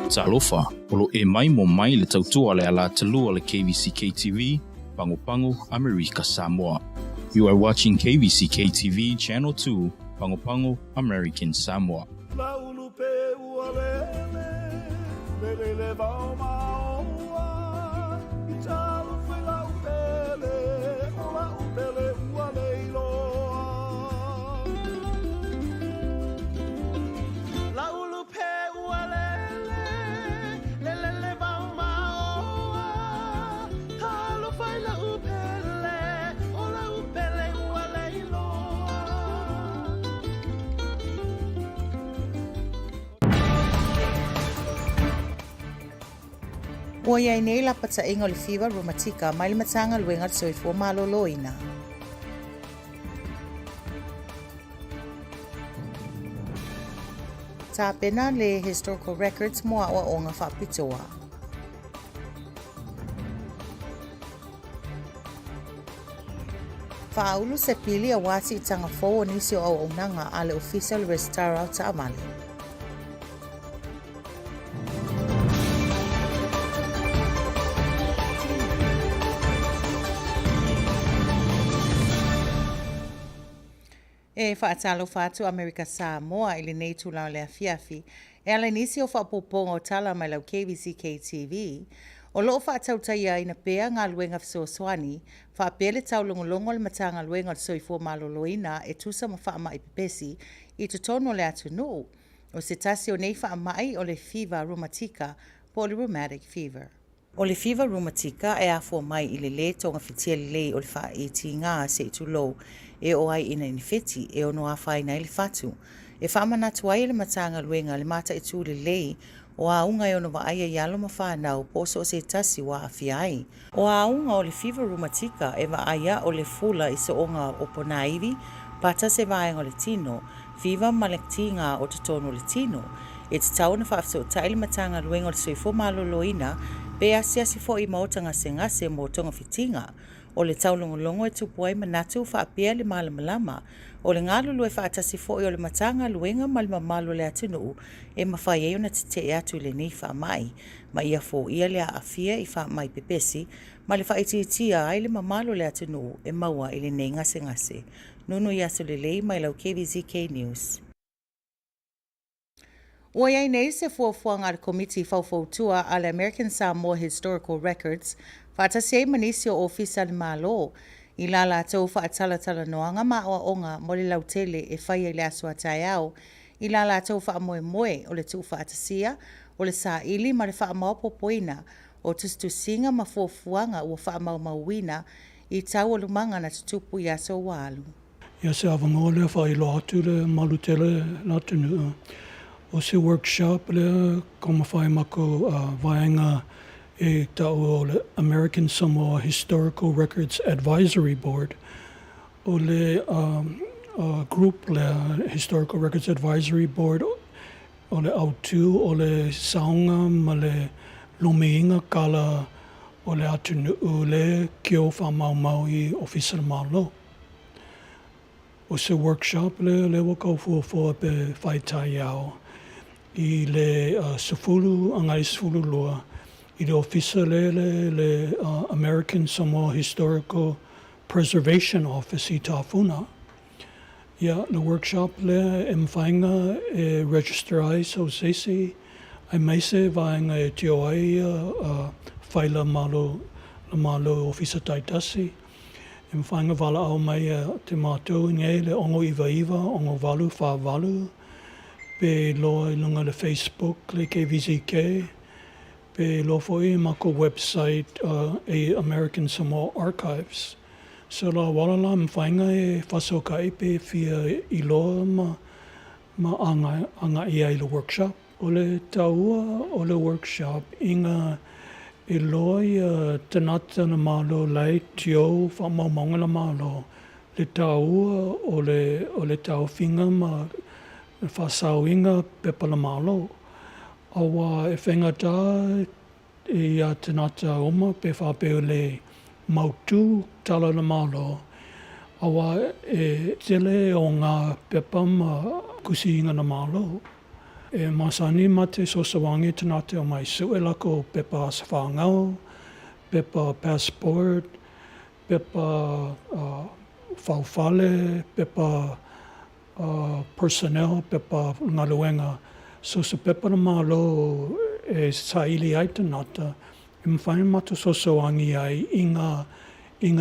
Talofa, olo e mai mo mai le tautua le ala talua le KVZK TV, Pango Pango, America Samoa. You are watching KVZK TV Channel 2, Pango Pango, American Samoa. Ua iai nei la patainga o le fiva rumatika mai le matanga luenga le soifua maloloina. Tā pena le historical records mo awa o ngā whapitoa. Whaulu se pili a wati i tanga fōu o nisi o au onanga a le official restaurant ta amale. E whaatalo whātu America Samoa ili nei tūlau lea fiafi, e ala nisi o whaapoponga o tala mai lau KVZK TV, o loo whaatautaia ina pēa ngā luenga fsoswani, whaapele tau longolongo le matanga luenga le soifua maloloina e tusa ma whaama i pepesi i tutono le atu nuu, o se tasi o nei whaamai o le fever rheumatica, polyrumatic fever. O le fever rheumatica e afua mai i le le tonga whitia le lei o le wha e ti ngā se tu lou, e o ai ina inifeti e ono a whaina i le fatu. E whaamanatu ai le matanga luenga le mata i tu le lei o a unga e ono wa aia i alo ma whanau poso o se tasi wa a fiai. O a unga o le fever rheumatica e wa aia o le fula i se onga o ponaivi, pata se vaenga o le tino, fever malektinga o te tono le tino, e te tau na whaafso o taile matanga luenga o le soifo maloloina, pe asiasi fo i maota ngase mo tonga fitinga, o le taulongolongo e tupuai manatu whaapea le malamalama, o le ngalulu e whaatasi fo i o le matanga luenga malimamalo le atinu, e mawhai e ona te e atu le nei whaamai, ma ia fo ia le aafia i whaamai pepesi, ma le whaititia ai le mamalo le atinu e maua i le nei ngase. Nunu i aso le lei mai lau KVZK News. Ua iai nei se fuafuanga le komiti faufautua a le American Samoa Historical Records, whaatasi ei manisi o ofisa le malo, i la la tau whaatalatala noanga ma oa onga mo le lautele e whaia i le aso atai au, i la la tau whaamoe o le tu whaatasia, o le sa ili ma le whaamau popoina, o tustusinga ma fuafuanga ua whaamau mauina, i tau o lumanga na tutupu i aso walu. Ia se avangole whailo atu le malutele la tunu. O se workshop le koma whai mako vaenga e tau o le American Samoa Historical Records Advisory Board. O le group le Historical Records Advisory Board o le autu o le saunga ma le lomeinga kala o le atunu le kio whamau i ofisa malo. O se workshop le wakau fuafua pe whaitai au. I le sefulu angai sefulu loa i le ofisa le American Samoa Historical Preservation Office i Tafuna. Ia le workshop le e mwhainga e register ai so sesi ai meise vaenga e tio ai whaila malo ofisa taitasi. E mwhainga wala au mai te mātou ngai le ongo iwa, ongo walu, wha walu. Pe loa i lunga le Facebook, le KVZK, pe loa foi mako website e American Samoa Archives. So la wala la mwhainga e whasokai pe fia i loa ma anga i ai le workshop. O le taua o le workshop inga e loa i tanata na malo lai tio whamaumaunga na malo. Le taua o le tau whinga ma whasauinga pepala malo. Awa e whengata i a tenata oma pe whapeo le mautu tala na malo. Awa e tele o ngā pepa ma kusi inga na malo. masani mate so sawangi tanate o mai su lako pepa safangao, pepa passport, pepa faufale, pepa personnel, pepa ngaluenga. So sa pepa na malo sa ili ay tanata, imfain mate so sawangi ay inga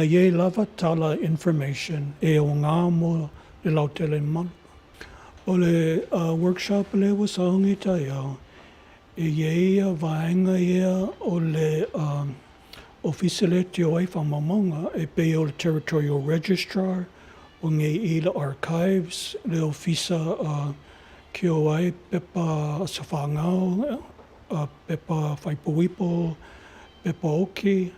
ye lava tala information e o ngā mo le lautele man. O le workshop le wasaongi taia e ye vaenga ia o le officiale te oi whamamonga e pe o le territorial registrar o nge i le archives le ofisa ki o ai pepa sa whangau pepa whaipuipo pepa oki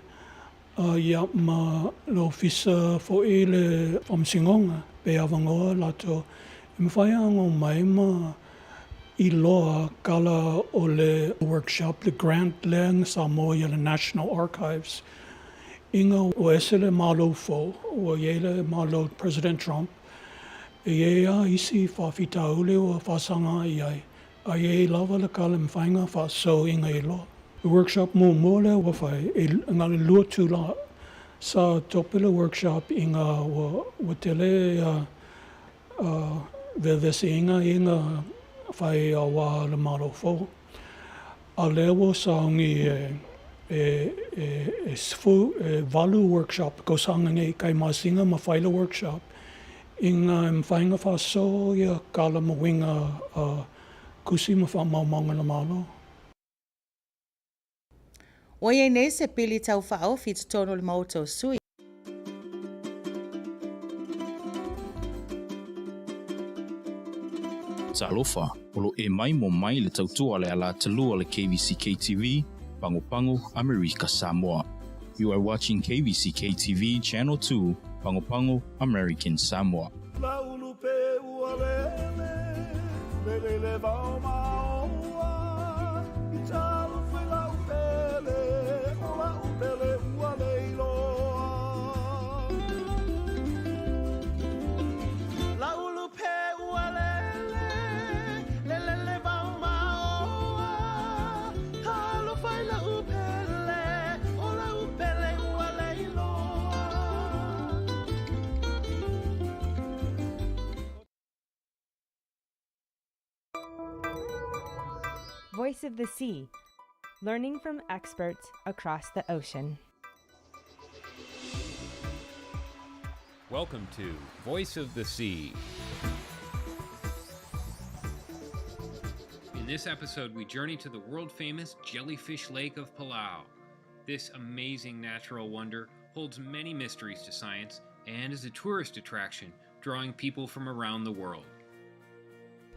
ia ma le ofisa fo i le whamsingonga pe awangoa lato I mwhaia ngō mai ma I loa kala o le workshop, le grant leang Samoa i le National Archives. Inga o ese le malo fo, o ye le malo President Trump, e ye a isi whawhita ule o whasanga I ai. A ye lava le kala mwhainga whaso inga I loa. The workshop mo le wawhai, e ngā le lua tūla sa topile workshop inga o te le vevese inga whai a wā le maro fo. A lewa saongi valu workshop ko sanga ngai kai masinga ma whaila workshop. Inga mwhainga whaso ia kala mawinga kusi ma whamamanga na malo. O iei nei se pili tau whao fi tono le mauto sui. Talofa, olo e mai mo mai le tautua le ala talua le KVZK TV, Pango Pango, America Samoa. You are watching KVZK TV Channel 2, Pango Pango, American Samoa. Voice of the Sea, learning from experts across the ocean. Welcome to Voice of the Sea. In this episode, we journey to the world-famous Jellyfish Lake of Palau. This amazing natural wonder holds many mysteries to science and is a tourist attraction, drawing people from around the world.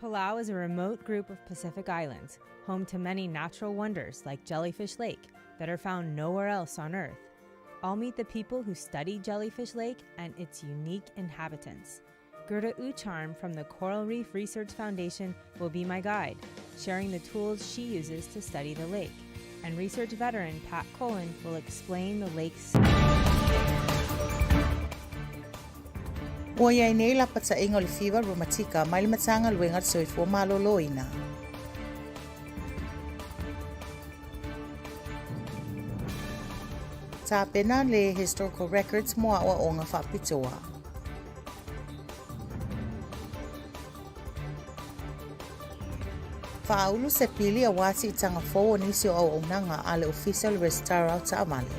Palau is a remote group of Pacific islands, home to many natural wonders like Jellyfish Lake that are found nowhere else on Earth. I'll meet the people who study Jellyfish Lake and its unique inhabitants. Gerda Ucharm from the Coral Reef Research Foundation will be my guide, sharing the tools she uses to study the lake. And research veteran Pat Cullen will explain the lake's O iei nei la pata ingo le fiva romatika mai le matanga luenga soi fo maloloina. Ta pena le historical records moa o nga whapitoa. Whaulu se pili a wati tanga fo o nisi o onanga ale official restaurant ta amale.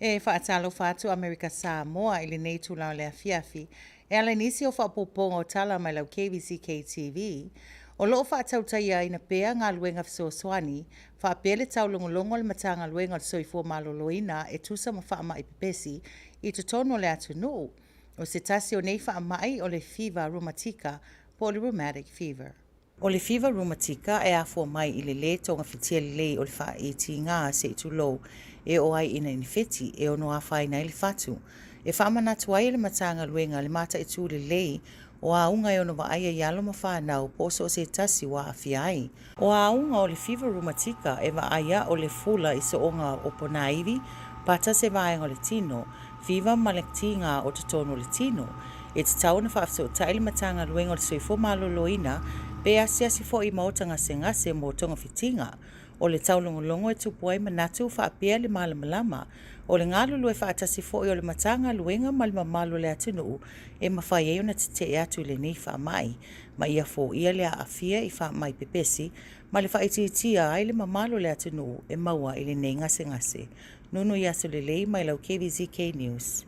E whaatalo whātu America Samoa ili nei tūlau lea fiafi, e ala nisi o whapopongo tala mai lau KVZK TV, o loo whaatautaia ina pēa ngā luenga fsoswani, whaapele tau longolongo le matanga luenga o soifua maloloina e tusa ma whaama i pepesi I tutono le atu nuu, o se tasi o nei whaamai o le fever rheumatica po le rheumatic fever. O le fever rheumatica e afua mai I le le tonga whitia le lei o le wha e ti ngā se I tulou e o ai ina inifeti e ono a whai nei le whatu. E whaamanatu ai le matanga luenga le mata e tū le lei o aunga e ono waaia i alo ma whanau po so se tasi wa awhia ai. O aunga o le fever rheumatica e waaia o le fula i se onga o ponaivi, pata se vaenga o le tino, fever malektinga o te tono le tino, e te tau na whaafso tai le matanga luenga o le soifo maloloina, pe asiasi fo i mautanga se ngase mo tonga fitinga, o le tau longolongo e tupuai manatu whaapea le malamalama, o le ngalo lue whaatasi fo i o le matanga luenga malimamalo le atinu, e mawhai eo na te e atu le nei wha mai, ma ia fo ia le aafia i wha mai pepesi, ma le whaititia ai le mamalo le atinu e maua i le nei ngase ngase. Nunu i asu le lei mai lau KVZK News.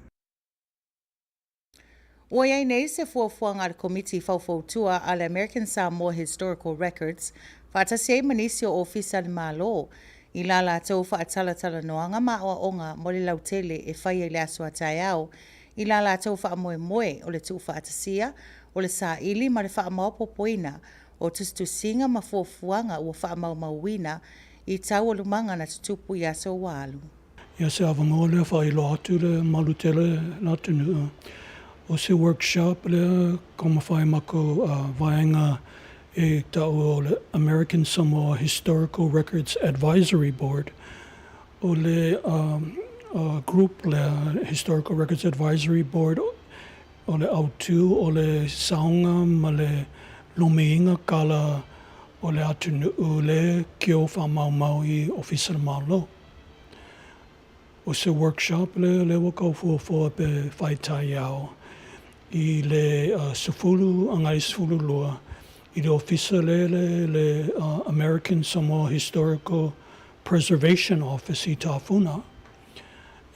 Ua iai nei se fuafuanga le komiti faufautua a le American Samoa Historical Records, whaatasi ei manisi o ofisa le malo, i la la tau whaatalatala noanga ma o onga mo le lautele e whaia le asu atai au, i la la tau whaamoe moe o le tu whaatasia, o le sa ili ma le whaamau popoina, o tustusinga ma fuafuanga ua whaamau mauina, i tau o lumanga na tutupu i aso walu. Ia se avangole whailo atu le malutele na tunu. O se workshop le koma whai mako vaenga e tau o le American Samoa Historical Records Advisory Board. O le group le Historical Records Advisory Board o le autu o le saunga ma le lumeinga kala o le atunu le kio whamaumau i ofisa le malo. O se workshop le waka ufua pe whaitai au i le sufulu angai sufulu lua i le ofisa le American Samoa Historical Preservation Office i Tafuna.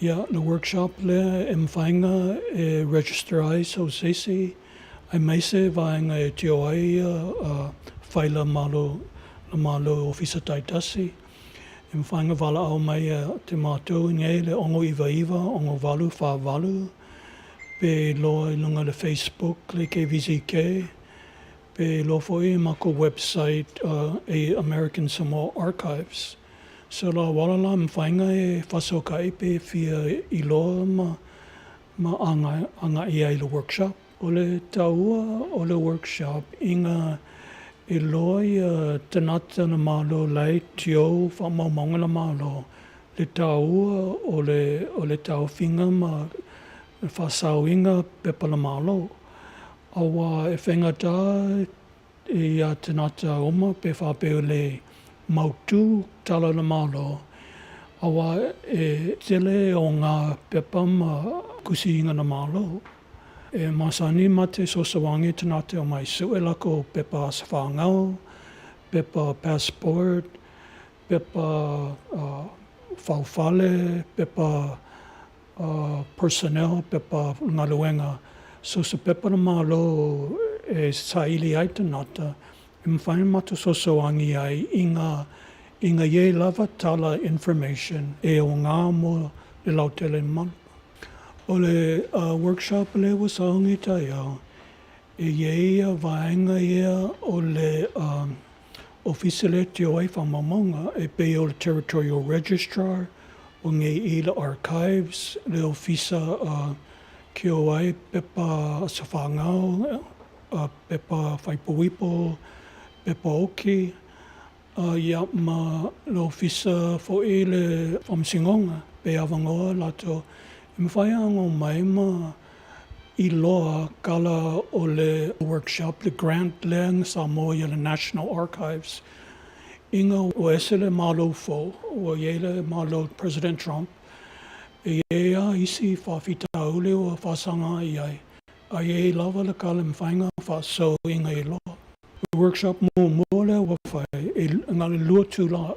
Ia le workshop le e mwhainga e register ai so sesi ai meise vaenga e tio ai whaila malo ofisa taitasi. E mwhainga wala au mai te mātou ngai le ongo iwa, ongo walu, wha walu. Pe loa i lunga le Facebook, le KVZK. Pe loa foi mako website e American Samoa Archives. So la wala la mwhainga e whasokai pe fia i loa ma anga i ai le workshop. O le taua o le workshop inga e loi tanata na malo lai tio whamaumaunga na malo le taua o le tau whinga ma whasauinga pepa na malo. Awa e whengata e a tanata oma pe whapeo le mautu tala na malo. Awa e tele o ngā pepa ma kusiinga na malo. E masani mate so sawangi tanate o mai su e lako pepa sawhangau, pepa passport, pepa whauwhale, pepa personnel, pepa ngaluenga. So sa pepa na malo e saili ai tanata, e mwhain mate so sawangi ai inga ye lava tala information e o ngā mo le lautele man. O le workshop le wa saungi tai au, e ia vaenga ia o le ofisile tio ai whamamonga, e pe o le territorial registrar, o nge i le archives, le ofisa kio ai pepa sawhangau, pepa whaipuipo, pepa oki, ia ma le ofisa fo i le whamsingonga, pe awangoa lato, mwhai ango mai ma i loa kala o le workshop, le grant leang Samoa i le National Archives. Inga o ese le malo fo, o ie le malo President Trump, e ia isi whawhita ule o whasanga i ai. A ie lava le kala mwhainga whaso inga i loa. The workshop mo le wawhai, e ngale lua tūla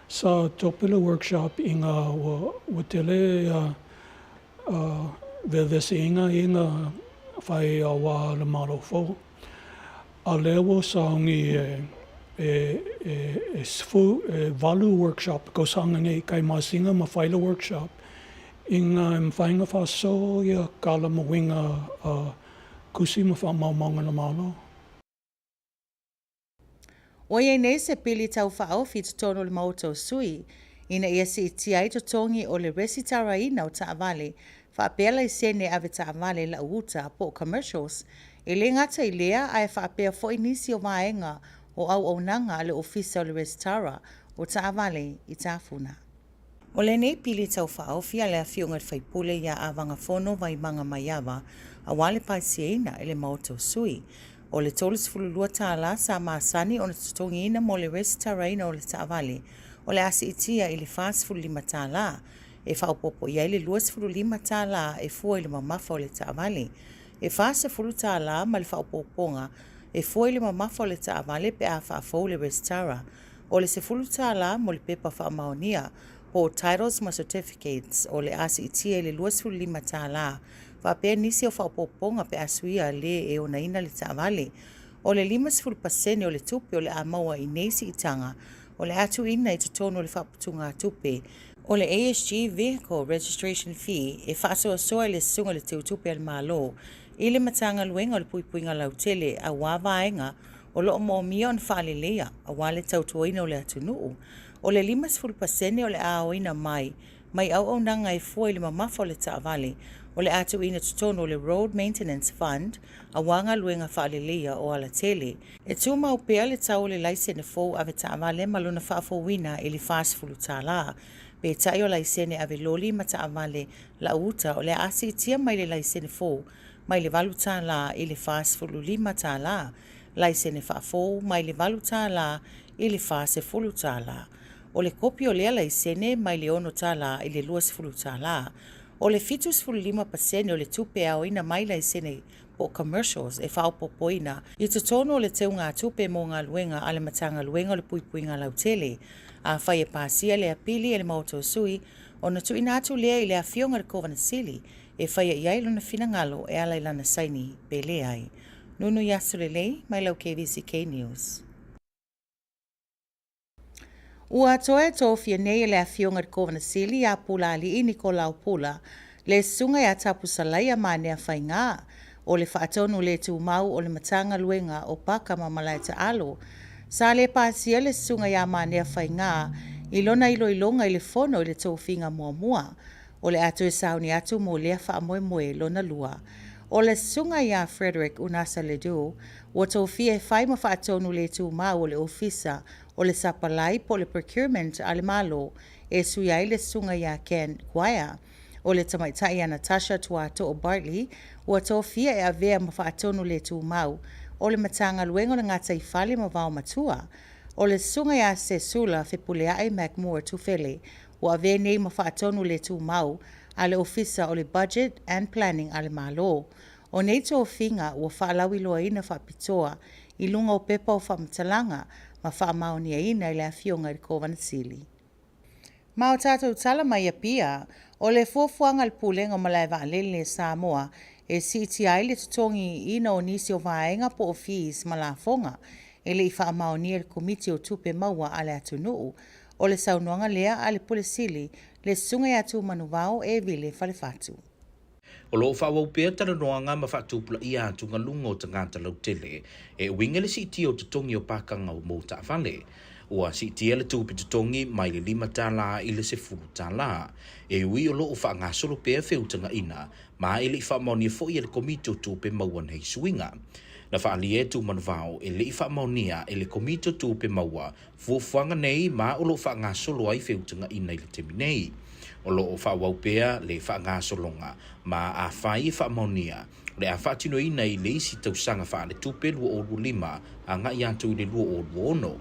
sa topile workshop inga wa tele vevesiinga inga whai awa le malo fo. A lewo saungi valu workshop ko sanga ngai kai masinga ma whaila workshop. Inga mwhainga whaso ia kala mawinga kusi ma whamaumaunga na malo. O iei nei se pili tau whaofi te tono le mautou sui, ina ia si iti ai to tongi o le resi taraina o Taavale, whaapea laisene ave taavale la uta po commercials, e le ngata I lea ai whaapea fo inisi o vaenga o au aunanga le ofisa o le restara o taavale I tafuna. O le nei pili tau whaofia le awhiunga whaipule ia awanga fono vai manga maiawa a wale paisieina ele mauto sui. O le tolis fululua tāla sa maasani o le tutongi ina mo le restaraina o le taavale o le asi itia I le fast fululima tāla e whaopopo ia le luas fululima tāla e fua I le mamafa o le taavale. E fast fulu tāla ma le whaopoponga e fua I le mamafa o le taavale pe a whaafou le restara. O le se fulu tāla mo le pepa whaamaonia o titles ma certificates o le asi itia le luas fululima tāla. Whapea nisi o whaopoponga pe asuia le e o naina le taavale. O le 5% o le tupe o le amaua I neisi itanga. O le atu ina I tutono le whaputunga tupe. O le ASG vehicle registration fee e whaasoa soa le sunga le teutupe al malo. I le matanga luenga o le puipuinga lautele a wawaenga o loo mo mia on whaalelea a wale tautuaina o le atunuu. O le 5% o le aoina mai au nanga e fua I le mamafa o le taavale. O le atu ina tutono le Road Maintenance Fund a wanga luenga whaalelea o ala tele. E tuma o pea le tau le laisene fou ave taavale maluna whaafowina I le fast fulu tāla. Pe tai o laisene ave loli ma taavale la uta o le asi itia mai le laisene fou mai le valu tāla I le fast fulu lima tāla. Laisene whaafou mai le valu tāla I le fast fulu tāla. O le kopi o lea laisene mai le ono tāla I le luas fulu tāla. O le fitus fulu 5% o le tupe ao ina mai laisene po commercials e whaopopoina. I tutono o le teu ngā tupe mo ngā luenga ale matanga luenga o le puipuinga lautele. A whai e pāsia le apili e le mauto sui o na tu inatu lea I le awhionga le kovana sili e whai e iai luna fina ngalo e ala ilana saini pe leai. Nunu yasurelei mai lau KVZK News. Ua toe tofia nei le awhionga le kovana sili a pula ali ini ko lau pula le sunga ya tapu salai a manea whai ngā o le whaatonu le tu mau o le matanga luenga o paka mamalai ta alo. Sa le pāsia le sunga ya manea whai ngā I lona ilo ilonga I le fono I le tofinga mua mua o le atu e sauni atu mo lea wha moe moe lona lua. O le sunga ya Frederick Unasa Ledu o tofia e whai ma whaatonu le tu mau o le ofisa o le sapalai po le procurement ale malo e suyai le sunga ya Ken Kwaya. O le tamaitai a Natasha Tuato o Bartley ua tofia e avea ma whaatonu le tu mau o le matanga luengo na ngata I whale ma vau matua. O le sunga ya Sesula Fepulea ai Macmore Tufele ua avea nei ma whaatonu le tu mau a le ofisa o le budget and planning ale malo. O nei tofinga ua whaalawi loa ina whapitoa I lunga o pepa o whamatalanga ma whaamaonia ina I le awhionga I kovana sili. Ma o tātou tala mai a pia, o le fuafuanga le pulenga malai vaalele Samoa e CTI le tutongi ina o nisi o vaenga po o fees malafonga e le I whaamaonia le komiti o tupe maua ale atunuu o le saunuanga lea ale pule sili le sunga ya tu manuvao e vile falefatu. O loo whawau pēr tara noanga ma whaatupula ia tunga lungo o tangata lautele e winga le siti o tutongi o pakanga o mō taawhale. Ua siti le tupi tutongi mai le 5 tāla I le 10 tāla. E ui o loo whaangasolo pēr whiutanga ina ma e le whaamaunia fo I le komito tupe maua nei suinga. Na whaali e tu manvao e le whaamaunia e le komito tupe maua fuafuanga nei ma o loo whaangasolo ai whiutanga ina I le temi nei. O loo whawaupea le whaangasolonga ma a whai whaamaunia le a whaatino ina I le isi tausanga wha le tupe lua o 5 a ngai atu I le lua o ono.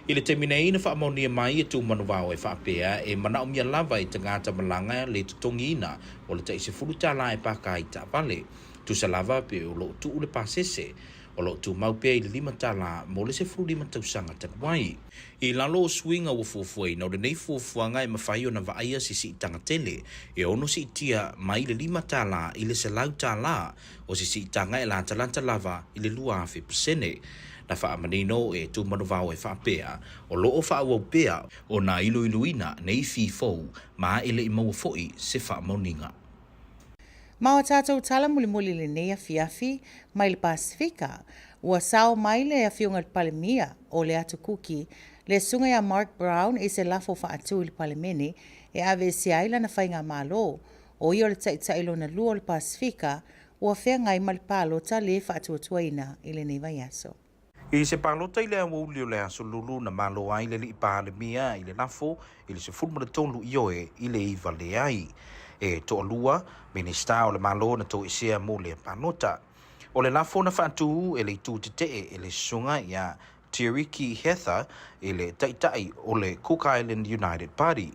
I le teminei na whaamaunia mai e tu manuvao e whaapea e manao mia lava I tangata malanga le tutongi ina o le taise fulutala e paka I tapale. Tu sa lava pe o loo tu ule pasese o loo tu maupea I le 5 tāla mo le 15 tausanga takwai. I lalo o swinga o fuafuai na o le nei fuafuanga e mawhai o na waaia si tangatele e ono si tia mai le 5 tāla I le salau tāla o si tanga e la talanta lava I le 2%. Na whaamanino e tu manuvao e whaapea o loo whaawapea o na iluiluina nei fifou ma ele I maua foi se whaamauninga. Ma o tātou tala mulimuli le nei afiafi mai le Pasifika ua sao mai le awhionga le palemia o le atu kuki le sunga ya Mark Brown e se lafo whaatu I le palemene e ave se aila na whainga malo o i o le taʻitaʻi na lua o le Pasifika ua feagai ma le palota le faatuatuaina i lenei vaiaso. I se palota i le awauli o le aso lulu na malo ai le li palemia i le lafo i le sefulu ma le tolu i oe i le iwa le ai. E toʻalua minista o le malo na toʻisea mo le palota. O le lafo na faatū e le itu tetee e le sunga ia Tiriki Heather i le taʻitaʻi o le Cook Island United Party.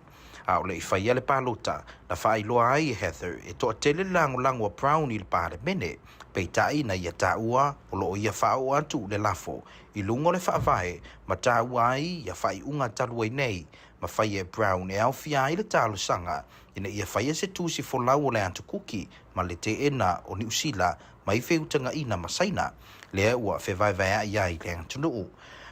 A o le i whaia le palota na whaailoa ai e Heather e toʻatele lango a Brown i le palemene. Peitai na ia tāua o loo ia whao atu le lafo i lungo le whaavae ma tāua ai ia whai unga talua i nei ma whaia Brown e au fia i le tālu sanga ina ia whaia se tūsi folau o le atu kuki ma le te ena o New Zealand ma i whiutanga ina masaina lea ua whewaiwai ai ai le atu nuu.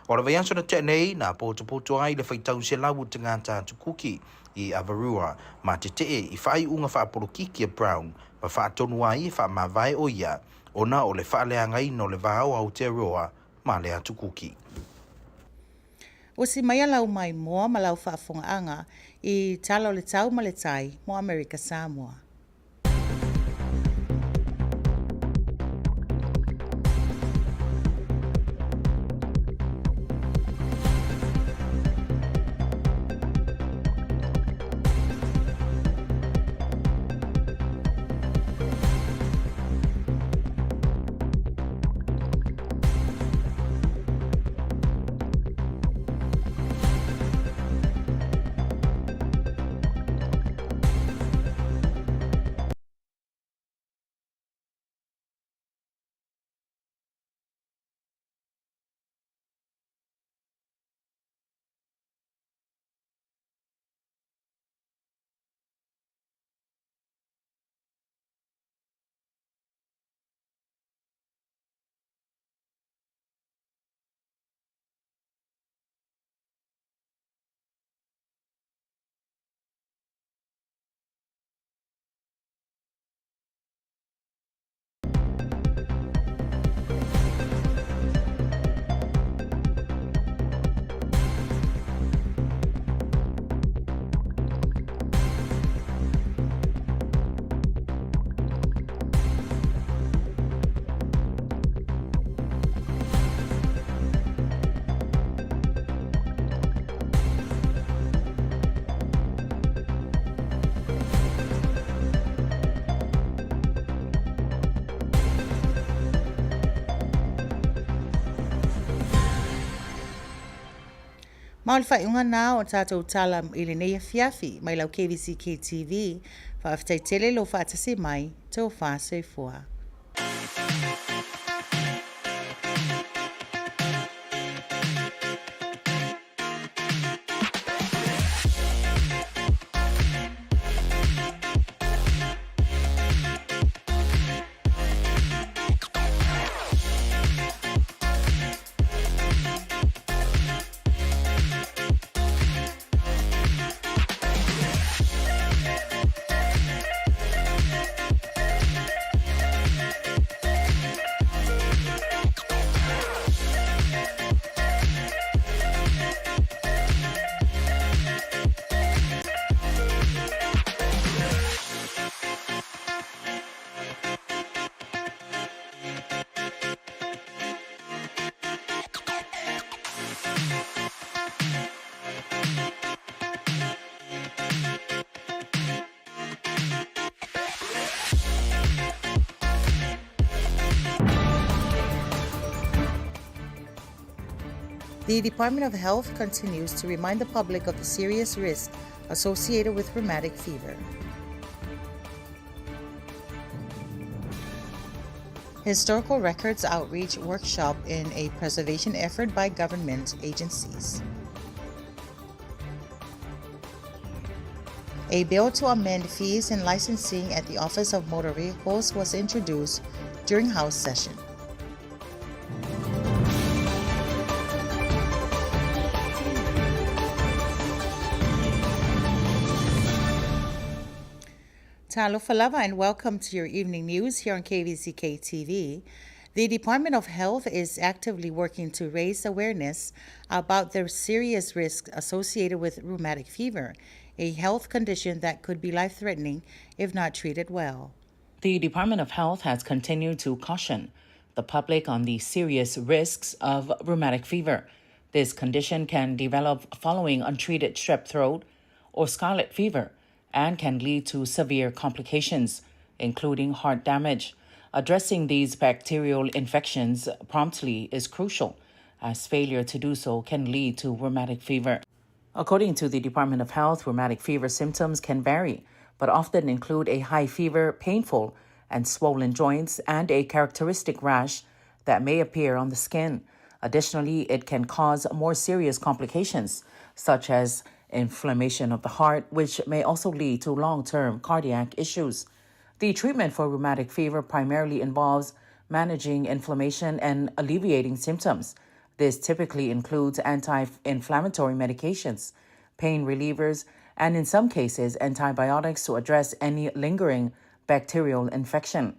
O le vaianso na tenei na poto ai le whaitau se lau tangata atu kuki i Avarua ma te i whai unga whaapolokiki a Brown ma whaatonu ai e whaamawai o ia ona o le whaaleanga ino le vāo Aotearoa ma le atu kuki. O si mai lau mai moa ma lau whaafongaanga i tala o le tau ma le tai mo Amerika Samoa. Maul whaiunga nā o tātou tala i le nei fiafi mai lau KVZK TV whaaftai tele lo whaatase mai tau whaasoi fua. The Department of Health continues to remind the public of the serious risk associated with rheumatic fever. Historical Records Outreach Workshop in a preservation effort by government agencies. A bill to amend fees and licensing at the Office of Motor Vehicles was introduced during House session. Talofa lava and welcome to your evening news here on KVZK TV. The Department of Health is actively working to raise awareness about the serious risks associated with rheumatic fever a health condition that could be life-threatening if not treated well. The Department of Health has continued to caution the public on the serious risks of rheumatic fever. This condition can develop following untreated strep throat or scarlet fever and can lead to severe complications, including heart damage. Addressing these bacterial infections promptly is crucial, as failure to do so can lead to rheumatic fever. According to the Department of Health, rheumatic fever symptoms can vary, but often include a high fever, painful and swollen joints, and a characteristic rash that may appear on the skin. Additionally, it can cause more serious complications, such as inflammation of the heart, which may also lead to long-term cardiac issues. The treatment for rheumatic fever primarily involves managing inflammation and alleviating symptoms. This typically includes anti-inflammatory medications, pain relievers, and in some cases, antibiotics to address any lingering bacterial infection.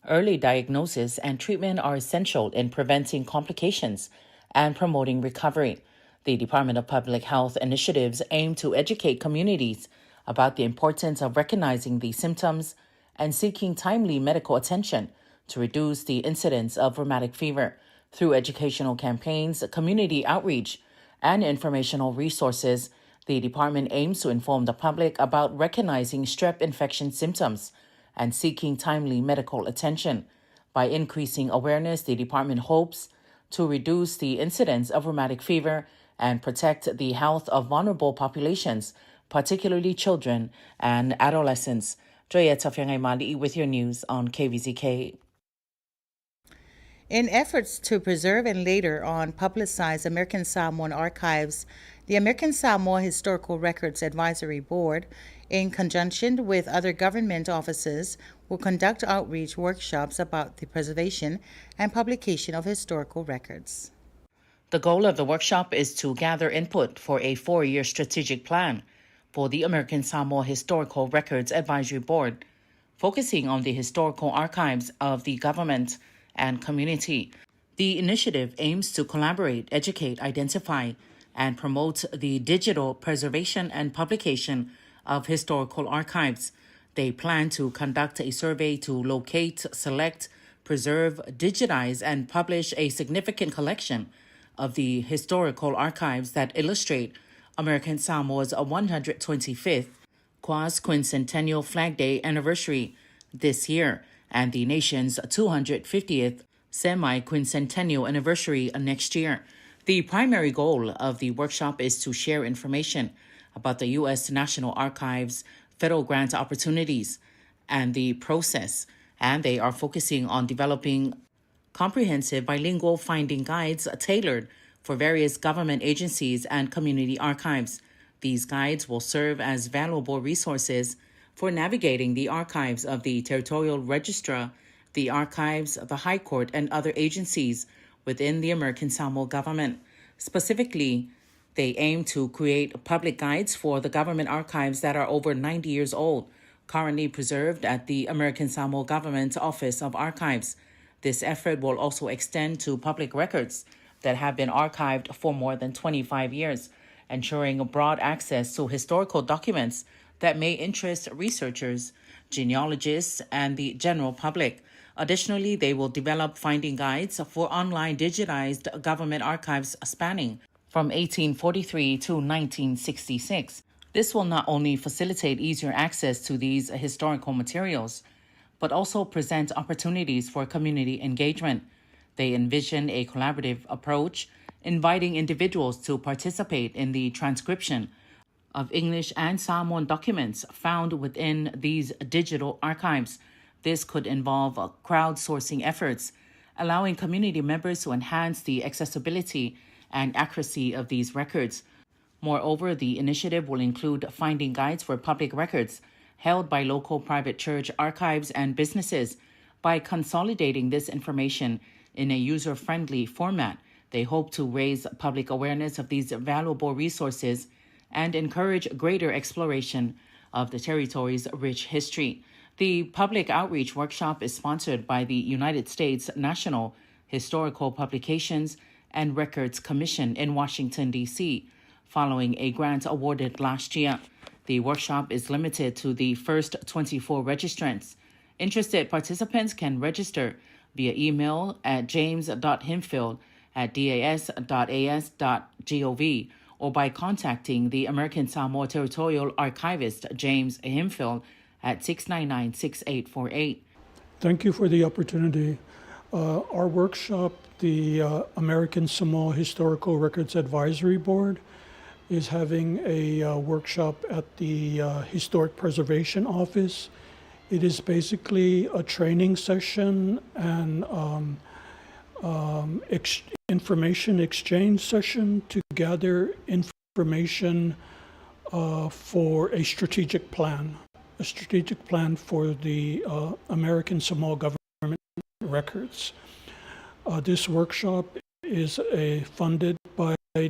Early diagnosis and treatment are essential in preventing complications and promoting recovery. The Department of Public Health initiatives aim to educate communities about the importance of recognizing these symptoms and seeking timely medical attention to reduce the incidence of rheumatic fever. Through educational campaigns, community outreach, and informational resources, the department aims to inform the public about recognizing strep infection symptoms and seeking timely medical attention. By increasing awareness, the department hopes to reduce the incidence of rheumatic fever and protect the health of vulnerable populations, particularly children and adolescents. Joya Tafiangay Mali with your news on KVZK. In efforts to preserve and later on publicize American Samoan archives, the American Samoa Historical Records Advisory Board, in conjunction with other government offices, will conduct outreach workshops about the preservation and publication of historical records. The goal of the workshop is to gather input for a 4-year strategic plan for the American Samoa Historical Records Advisory Board, focusing on the historical archives of the government and community. The initiative aims to collaborate, educate, identify, and promote the digital preservation and publication of historical archives. They plan to conduct a survey to locate, select, preserve, digitize, and publish a significant collection of the historical archives that illustrate American Samoa's 125th quincentennial Flag Day anniversary this year and the nation's 250th semi-quincentennial anniversary next year. The primary goal of the workshop is to share information about the U.S. National Archives federal grant opportunities and the process, and they are focusing on developing comprehensive bilingual finding guides tailored for various government agencies and community archives. These guides will serve as valuable resources for navigating the archives of the Territorial Registrar, the archives of the High Court, and other agencies within the American Samoa government. Specifically, they aim to create public guides for the government archives that are over 90 years old, currently preserved at the American Samoa Government Office of Archives. This effort will also extend to public records that have been archived for more than 25 years, ensuring broad access to historical documents that may interest researchers, genealogists, and the general public. Additionally, they will develop finding guides for online digitized government archives spanning from 1843 to 1966. This will not only facilitate easier access to these historical materials, but also present opportunities for community engagement. They envision a collaborative approach, inviting individuals to participate in the transcription of English and Samoan documents found within these digital archives. This could involve crowdsourcing efforts, allowing community members to enhance the accessibility and accuracy of these records. Moreover, the initiative will include finding guides for public records held by local private church archives and businesses. By consolidating this information in a user-friendly format, they hope to raise public awareness of these valuable resources and encourage greater exploration of the territory's rich history. The public outreach workshop is sponsored by the United States National Historical Publications and Records Commission in Washington, D.C., following a grant awarded last year. The workshop is limited to the first 24 registrants. Interested participants can register via email at james.himfield@das.as.gov or by contacting the American Samoa Territorial Archivist James Himfield at 699-6848. Thank you for the opportunity. Our workshop, the American Samoa Historical Records Advisory Board, is having a workshop at the Historic Preservation Office. It is basically a training session and information exchange session to gather information for a strategic plan for the American Samoa government records. This workshop is funded by a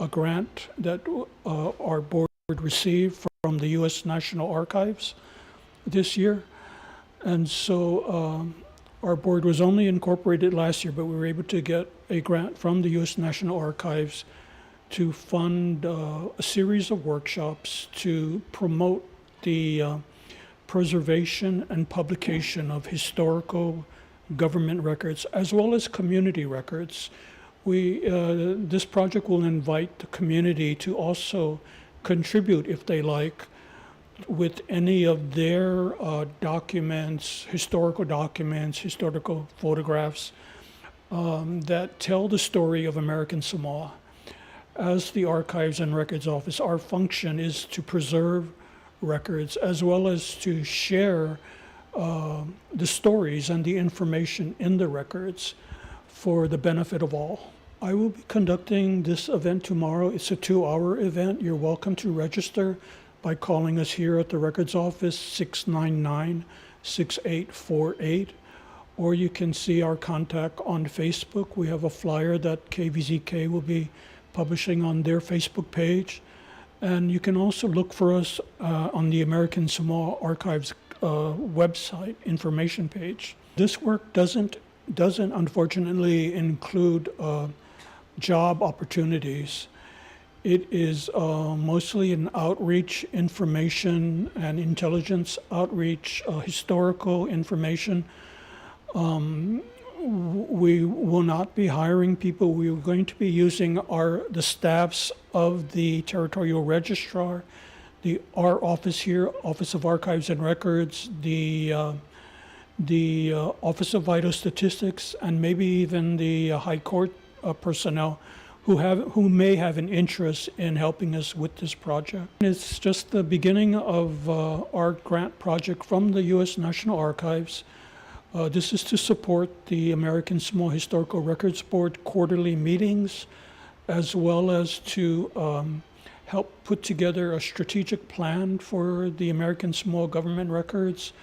grant that our board received from the U.S. National Archives this year. And so our board was only incorporated last year, but we were able to get a grant from the U.S. National Archives to fund a series of workshops to promote the preservation and publication of historical government records as well as community records. This project will invite the community to also contribute, if they like, with any of their documents, historical photographs that tell the story of American Samoa. As the Archives and Records Office, our function is to preserve records as well as to share the stories and the information in the records for the benefit of all. I will be conducting this event tomorrow. It's a 2-hour event. You're welcome to register by calling us here at the Records Office, 699-6848, or you can see our contact on Facebook. We have a flyer that KVZK will be publishing on their Facebook page. And you can also look for us on the American Samoa Archives website information page. This work doesn't unfortunately include job opportunities. It is mostly an outreach, information and intelligence outreach, historical information. We will not be hiring people. We are going to be using the staffs of the Territorial Registrar, our office here, Office of Archives and Records, the Office of Vital Statistics, and maybe even the High Court personnel who may have an interest in helping us with this project. It's just the beginning of our grant project from the U.S. National Archives. This is to support the American Samoa Historical Records Board quarterly meetings, as well as to help put together a strategic plan for the American Samoa government records,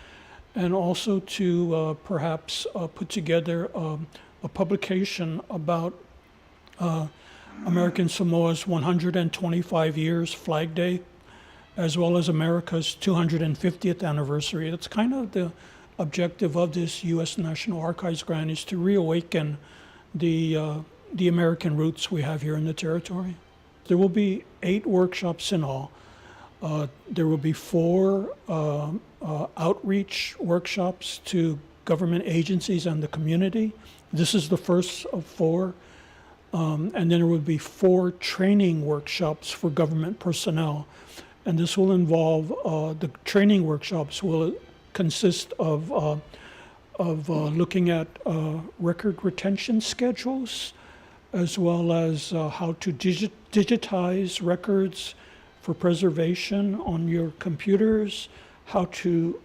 and also to perhaps put together a publication about American Samoa's 125 years Flag Day, as well as America's 250th anniversary. That's kind of the objective of this U.S. National Archives grant, is to reawaken the American roots we have here in the territory. There will be 8 workshops in all. There will be 4 outreach workshops to government agencies and the community. This is the first of 4. And then there will be 4 training workshops for government personnel. And this will involve, the training workshops will consist of looking at record retention schedules, as well as how to digitize records for preservation on your computers, how to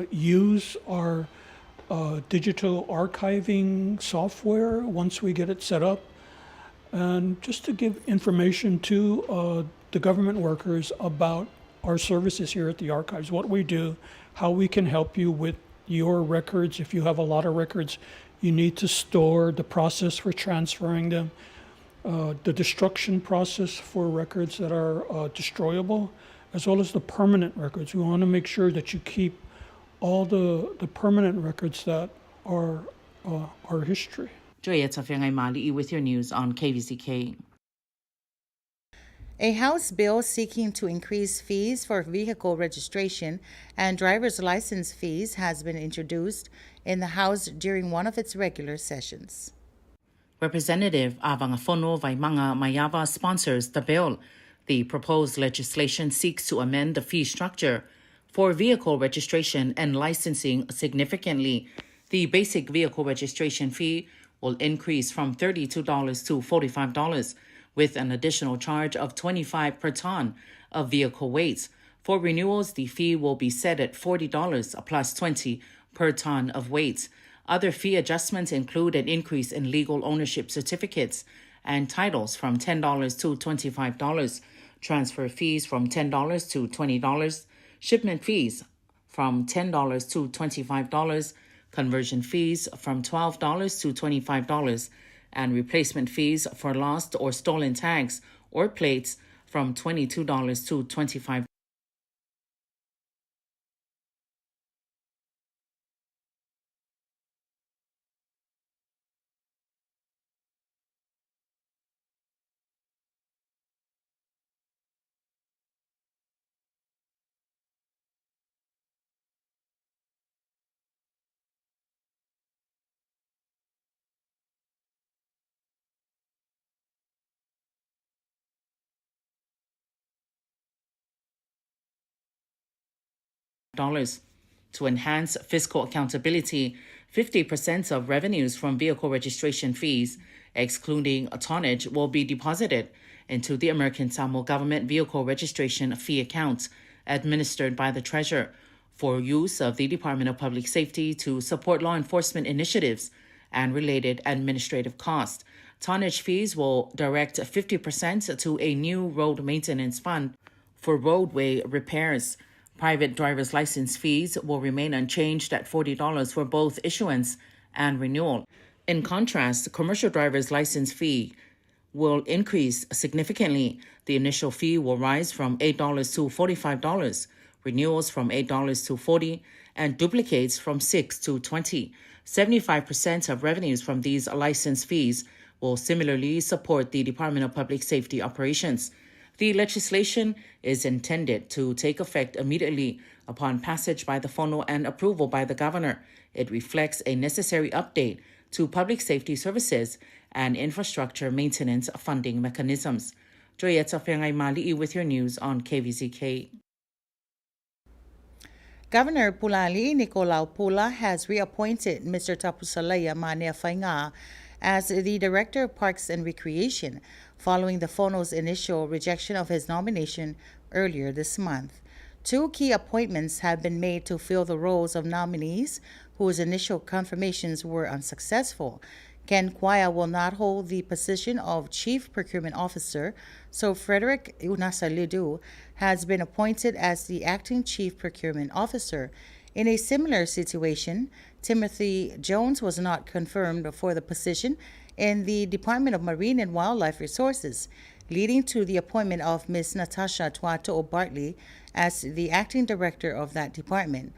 use our digital archiving software once we get it set up, and just to give information to the government workers about our services here at the archives, what we do, how we can help you with your records. If you have a lot of records you need to store, the process for transferring them, the destruction process for records that are destroyable, as well as the permanent records. We want to make sure that you keep all the permanent records that are our history. Joya Tafiangai Mali'i with your news on KVZK. A House bill seeking to increase fees for vehicle registration and driver's license fees has been introduced in the House during one of its regular sessions. Representative Avangafono Vaimanga Mayava sponsors the bill. The proposed legislation seeks to amend the fee structure for vehicle registration and licensing significantly. The basic vehicle registration fee will increase from $32 to $45, with an additional charge of $25 per ton of vehicle weights. For renewals, the fee will be set at $40 plus $20 per ton of weight. Other fee adjustments include an increase in legal ownership certificates and titles from $10 to $25, transfer fees from $10 to $20, shipment fees from $10 to $25, conversion fees from $12 to $25, and replacement fees for lost or stolen tags or plates from $22 to $25. To enhance fiscal accountability, 50% of revenues from vehicle registration fees, excluding tonnage, will be deposited into the American Samoa government vehicle registration fee account administered by the Treasurer for use of the Department of Public Safety to support law enforcement initiatives and related administrative costs. Tonnage fees will direct 50% to a new road maintenance fund for roadway repairs. Private driver's license fees will remain unchanged at $40 for both issuance and renewal. In contrast, commercial driver's license fee will increase significantly. The initial fee will rise from $8 to $45, renewals from $8 to $40, and duplicates from $6 to $20. 75% of revenues from these license fees will similarly support the Department of Public Safety operations. The legislation is intended to take effect immediately upon passage by the Fono and approval by the governor. It reflects a necessary update to public safety services and infrastructure maintenance funding mechanisms. Joyeta Fengai Mali'i with your news on KVZK. Governor Pulali Nicolau Pula has reappointed Mr. Tapusalaya Manea Fainga as the Director of Parks and Recreation, following the Fono's initial rejection of his nomination earlier this month. Two key appointments have been made to fill the roles of nominees whose initial confirmations were unsuccessful. Ken Kwaya will not hold the position of Chief Procurement Officer, so Frederick Unasalidu has been appointed as the Acting Chief Procurement Officer. In a similar situation, Timothy Jones was not confirmed for the position in the Department of Marine and Wildlife Resources, leading to the appointment of Ms. Natasha Tuato Bartley as the acting director of that department.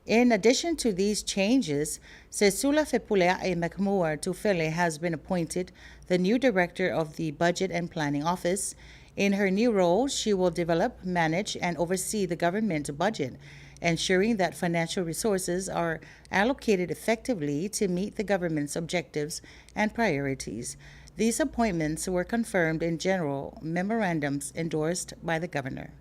In addition to these changes, Sesula Fepulea Mcmoore Tufele has been appointed the new director of the Budget and Planning Office. In her new role, she will develop, manage, and oversee the government budget, ensuring that financial resources are allocated effectively to meet the government's objectives and priorities. These appointments were confirmed in general memorandums endorsed by the governor.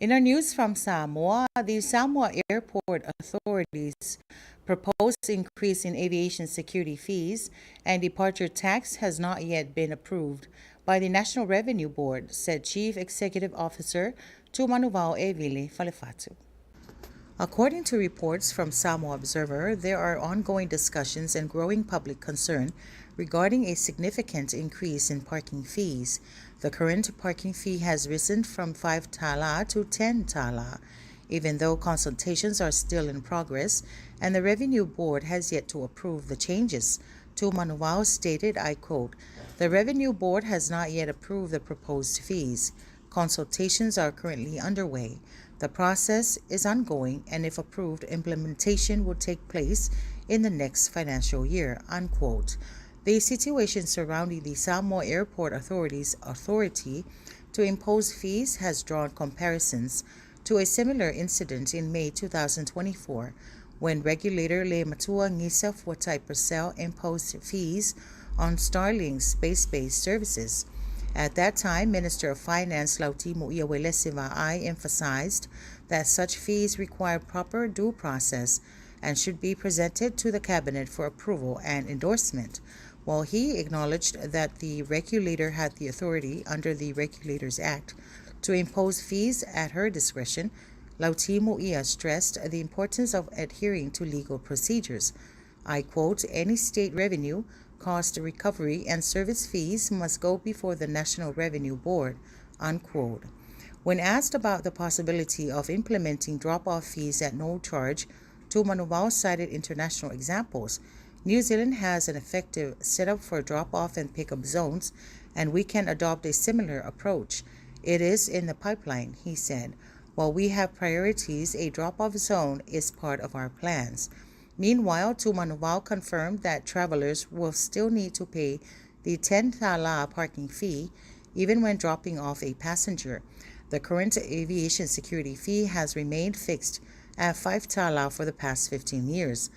In our news from Samoa, the Samoa Airport Authority's proposed increase in aviation security fees and departure tax has not yet been approved by the National Revenue Board, said Chief Executive Officer Tumanuvao Evili Falefatu. According to reports from Samoa Observer, there are ongoing discussions and growing public concern regarding a significant increase in parking fees. The current parking fee has risen from 5 tala to 10 tala, even though consultations are still in progress and the Revenue Board has yet to approve the changes. Tumanuvao stated, I quote, "The Revenue Board has not yet approved the proposed fees. Consultations are currently underway. The process is ongoing, and if approved, implementation will take place in the next financial year," unquote. The situation surrounding the Samoa Airport Authority to impose fees has drawn comparisons to a similar incident in May 2024 when regulator Le Matua Ngisa Fuatai Purcell imposed fees on Starlink's space-based services. At that time, Minister of Finance Lautimo Iawelesivaai emphasized that such fees require proper due process and should be presented to the Cabinet for approval and endorsement, while he acknowledged that the regulator had the authority under the Regulators Act to impose fees at her discretion. Lautimo Ia stressed the importance of adhering to legal procedures. I quote, "Any state revenue, cost recovery, and service fees must go before the National Revenue Board," unquote. When asked about the possibility of implementing drop-off fees at no charge, Tumanuvao cited international examples. New Zealand has an effective setup for drop-off and pick-up zones, and we can adopt a similar approach. It is in the pipeline, he said. While we have priorities, a drop-off zone is part of our plans. Meanwhile, Tumanuvao confirmed that travelers will still need to pay the 10 tala parking fee even when dropping off a passenger. The current aviation security fee has remained fixed at 5 tala for the past 15 years.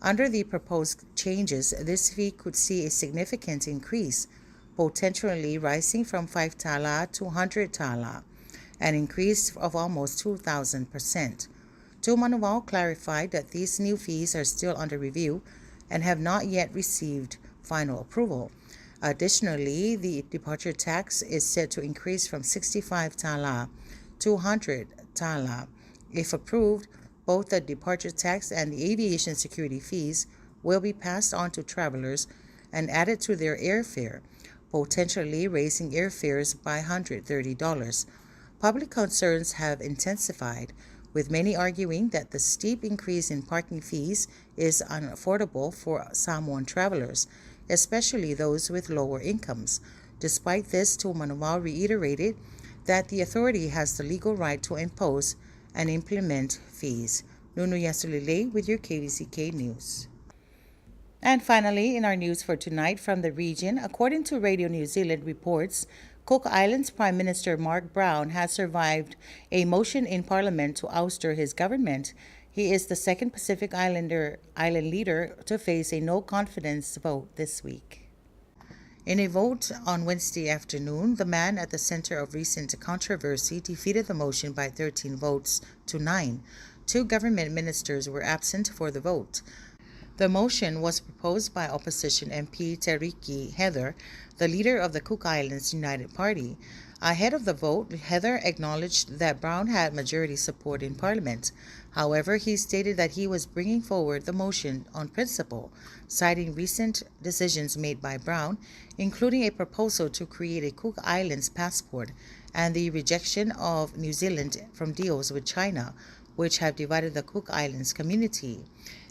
Under the proposed changes, this fee could see a significant increase, potentially rising from 5 tala to 100 tala, an increase of almost 2,000%. Tumanuvao clarified that these new fees are still under review and have not yet received final approval. Additionally, the departure tax is set to increase from 65 tala to 100 tala. If approved, both the departure tax and the aviation security fees will be passed on to travelers and added to their airfare, potentially raising airfares by $130. Public concerns have intensified, with many arguing that the steep increase in parking fees is unaffordable for Samoan travelers, especially those with lower incomes. Despite this, Tumanuvao reiterated that the authority has the legal right to impose and implement fees. Nunu Yasulile with your KVZK News. And finally, in our news for tonight from the region, according to Radio New Zealand reports, Cook Islands Prime Minister Mark Brown has survived a motion in Parliament to ouster his government. He is the second Pacific island leader to face a no-confidence vote this week. In a vote on Wednesday afternoon, the man at the center of recent controversy defeated the motion by 13 votes to 9. 2 government ministers were absent for the vote. The motion was proposed by opposition MP Teriki Heather, the leader of the Cook Islands United Party. Ahead of the vote, Heather acknowledged that Brown had majority support in Parliament. However, he stated that he was bringing forward the motion on principle, citing recent decisions made by Brown, including a proposal to create a Cook Islands passport and the rejection of New Zealand from deals with China, which have divided the Cook Islands community.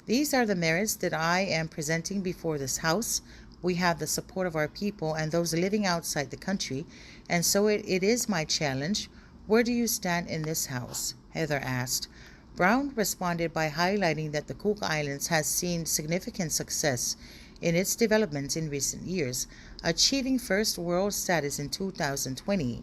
These are the merits that I am presenting before this House. We have the support of our people and those living outside the country, and so it is my challenge. Where do you stand in this House? Heather asked. Brown responded by highlighting that the Cook Islands has seen significant success in its development in recent years, achieving first world status in 2020.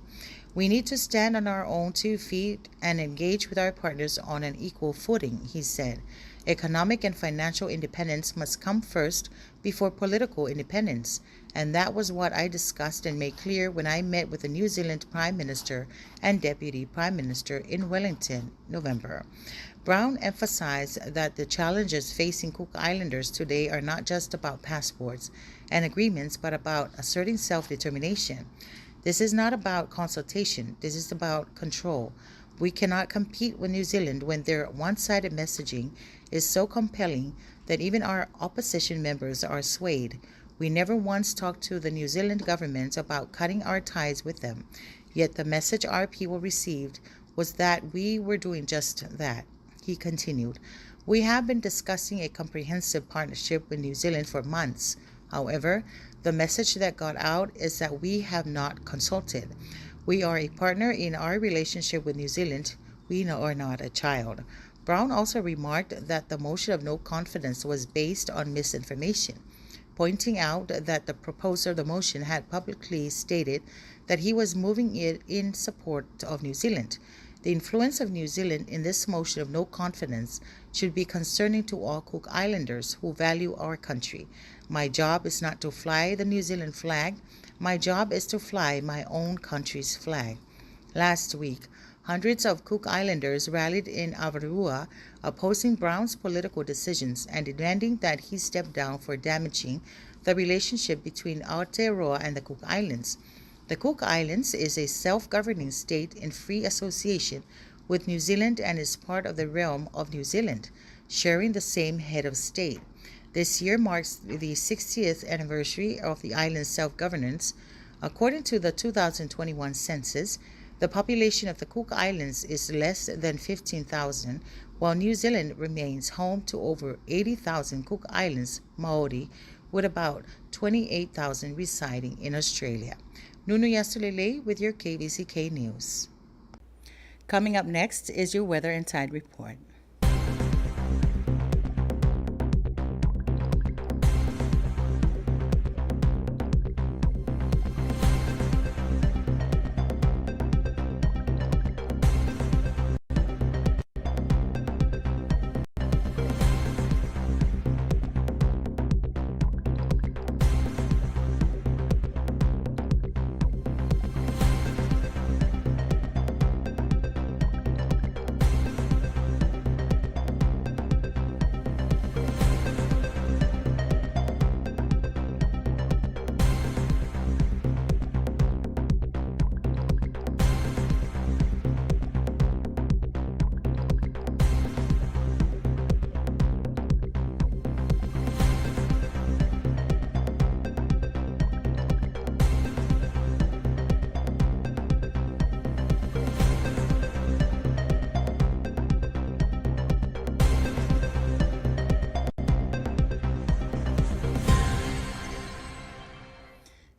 We need to stand on our own 2 feet and engage with our partners on an equal footing, he said. Economic and financial independence must come first before political independence, and that was what I discussed and made clear when I met with the New Zealand Prime Minister and Deputy Prime Minister in Wellington, November. Brown emphasized that the challenges facing Cook Islanders today are not just about passports and agreements, but about asserting self-determination. This is not about consultation. This is about control. We cannot compete with New Zealand when their one-sided messaging is so compelling that even our opposition members are swayed. We never once talked to the New Zealand government about cutting our ties with them, yet the message our people received was that we were doing just that. He continued, "We have been discussing a comprehensive partnership with New Zealand for months. However, the message that got out is that we have not consulted. We are a partner in our relationship with New Zealand. We are not a child." Brown also remarked that the motion of no confidence was based on misinformation. pointing out that the proposer of the motion had publicly stated that he was moving it in support of New Zealand. The influence of New Zealand in this motion of no confidence should be concerning to all Cook Islanders who value our country. My job is not to fly the New Zealand flag. My job is to fly my own country's flag. Last week, hundreds of Cook Islanders rallied in Avarua opposing Brown's political decisions and demanding that he step down for damaging the relationship between Aotearoa and the Cook Islands. The Cook Islands is a self-governing state in free association with New Zealand and is part of the realm of New Zealand, sharing the same head of state. This year marks the 60th anniversary of the island's self-governance. According to the 2021 census, the population of the Cook Islands is less than 15,000, while New Zealand remains home to over 80,000 Cook Islands Maori, with about 28,000 residing in Australia. Nunu Yasulele with your KVZK News. Coming up next is your weather and tide report.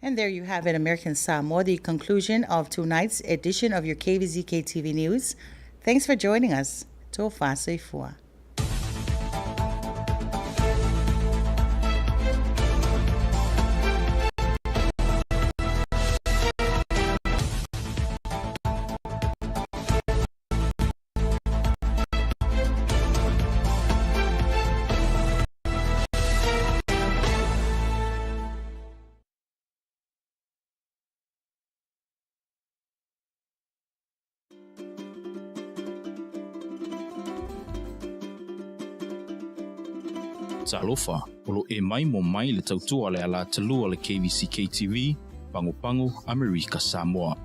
And there you have it, American Samoa, the conclusion of tonight's edition of your KVZK TV News. Thanks for joining us. Tō whāsoifua. Talofa, olo e mai mo mai le tautua le ala talua le KVZK TV, Pango America Samoa.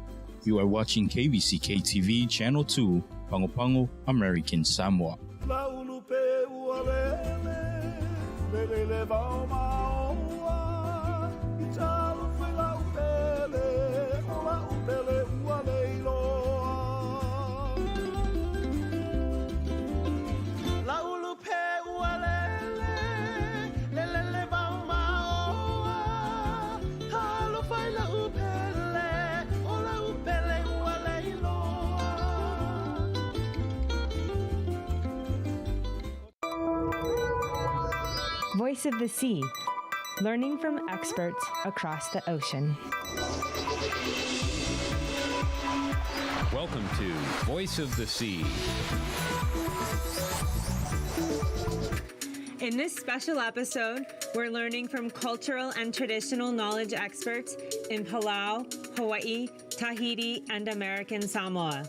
You are watching KVZK TV Channel 2, Pango American Samoa. Voice of the Sea, learning from experts across the ocean. Welcome to Voice of the Sea. In this special episode, we're learning from cultural and traditional knowledge experts in Palau, Hawaii, Tahiti, and American Samoa.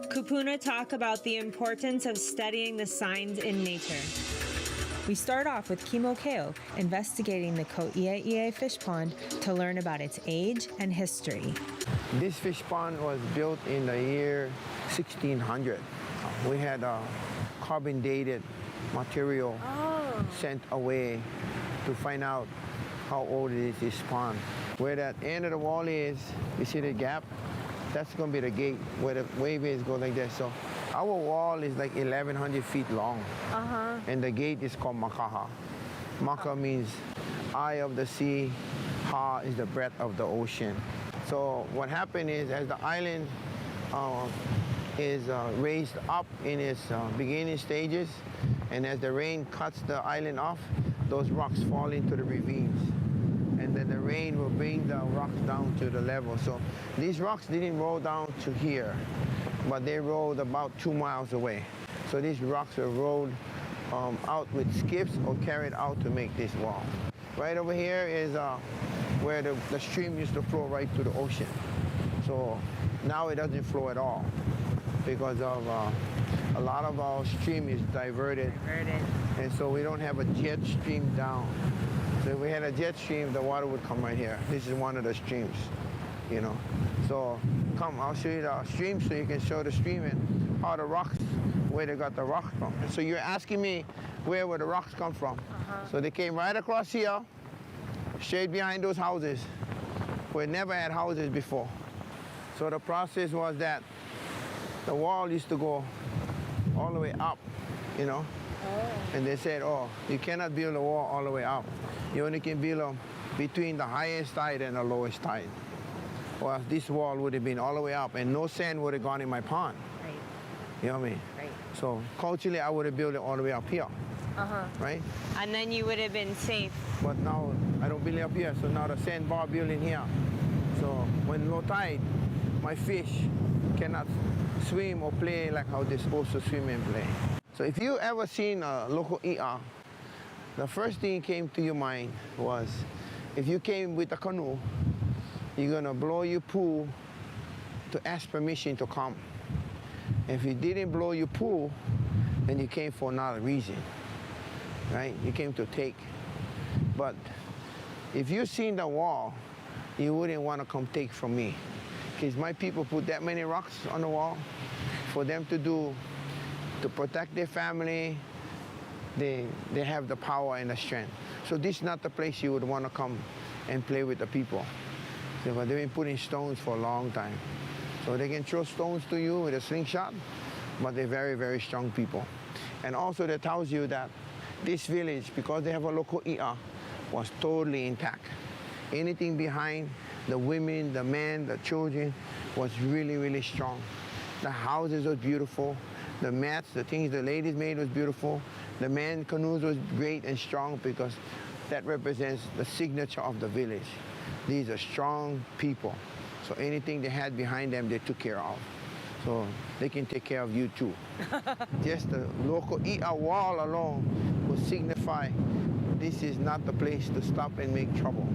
Kupuna talk about the importance of studying the signs in nature. We start off with Kimokeo investigating the Ko'ia'ie fish pond to learn about its age and history. This fish pond was built in the year 1600. We had carbon dated material sent away to find out how old it is, this pond. Where that end of the wall is, you see the gap? That's going to be the gate where the waveways go like that. So our wall is like 1,100 feet long. And the gate is called Makaha. Maka means eye of the sea. Ha is the breadth of the ocean. So what happened is, as the island is raised up in its beginning stages, and as the rain cuts the island off, those rocks fall into the ravines. And then the rain will bring the rocks down to the level. So these rocks didn't roll down to here, but they rolled about 2 miles away. So these rocks were rolled out with skips or carried out to make this wall. Right over here is where the stream used to flow right to the ocean. So now it doesn't flow at all because of a lot of our stream is diverted. And so we don't have a jet stream down. So if we had a jet stream, the water would come right here. This is one of the streams, you know. So come, I'll show you the stream so you can show the stream and how the rocks, where they got the rocks from. So you're asking me where would the rocks come from? So they came right across here, straight behind those houses. We never had houses before. So the process was that the wall used to go all the way up, you know. And they said, oh, you cannot build a wall all the way up. You only can build them between the highest tide and the lowest tide. Well, this wall would have been all the way up and no sand would have gone in my pond. Right. You know what I mean? Right. So culturally, I would have built it all the way up here. Right? And then you would have been safe. But now I don't build it up here, so now the sandbar building here. So when low tide, my fish cannot swim or play like how they're supposed to swim and play. So if you ever seen a local ER, the first thing came to your mind was, if you came with a canoe, you're gonna blow your pool to ask permission to come. If you didn't blow your pool, then you came for another reason, right? You came to take. But if you seen the wall, you wouldn't want to come take from me. Because my people put that many rocks on the wall for them to protect their family. They have the power and the strength. So this is not the place you would want to come and play with the people. So, but they've been putting stones for a long time. So they can throw stones to you with a slingshot, but they're very, very strong people. And also that tells you that this village, because they have a local ER, was totally intact. Anything behind, the women, the men, the children, was really, really strong. The houses were beautiful. The mats, the things the ladies made was beautiful. The men canoes was great and strong because that represents the signature of the village. These are strong people. So anything they had behind them, they took care of. So they can take care of you too. Just the local ER wall alone will signify this is not the place to stop and make trouble.